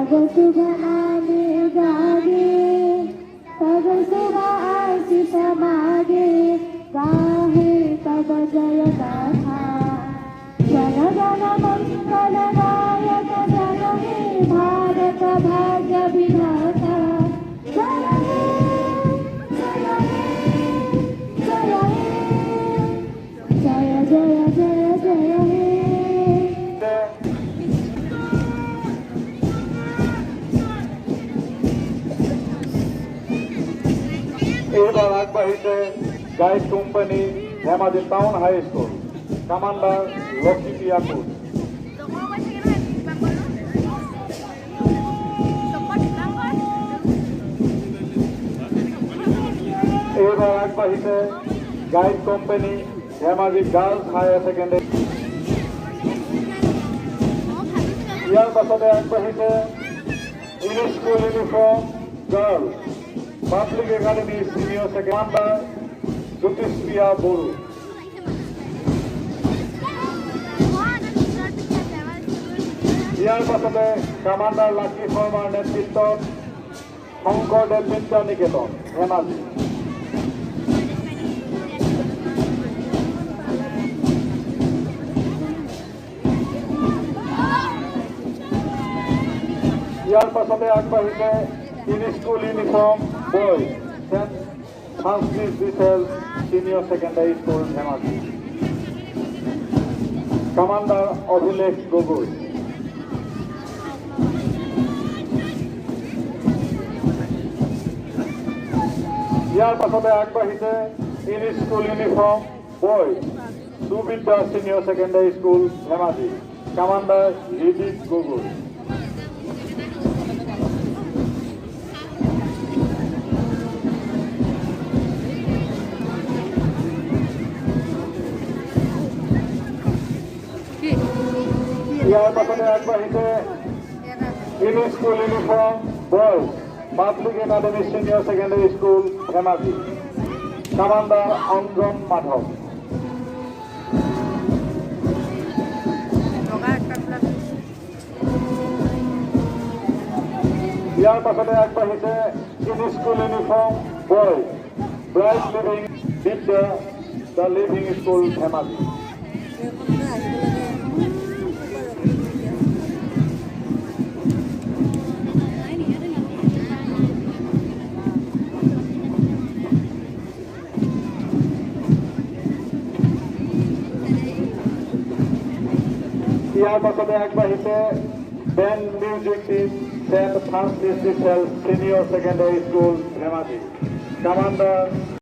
तब सुबह आने जागे, तब सुबह आशीष मागे, गाहे तब जय गाथा। जय जन मंगल गायक जय हे भारत भाग्य विधाता। जय हे जय हे जय हे जय जय जय जय हे। এবার আগবাড়িতে guide company Dhemaji town high school commander Lakshmi Piyakur. এবার আগবাড়িতে guide company Dhemaji girls higher secondary. ইয়ার পাছতে আগবাড়িতে English school uniform girls public academy senior secondary Jyotishpriya Baru. ইয়াৰ পাছতে কমান্ডাৰ লাকী শৰ্মাৰ নেতৃত্বত শংকৰদেৱ বিদ্যা নিকেতন ধেমাজি। ইয়াৰ পাছতে আগবাঢ়িছে in school uniform boys Saint Francis de Sales senior secondary school Dhemaji. Commander Abhilekh Gogoi. ইয়াৰ পাছতে আগবাঢ়িছে in school uniform boys Subidya senior secondary school Dhemaji. Commander Rijit Gogoi. ইয়াৰ পাছতে আগবাঢ়িছে in school uniform boys public academy senior secondary school Dhemaji. Commander Anjan Madhab. ইয়াৰ পাছতে আগবাঢ়িছে in school uniform boys bright living Vidya the living school Dhemaji. ইয়াৰ পাছতে আগবাঢ়িছে band music team Saint Francis de Sales senior secondary school Dhemaji. Commander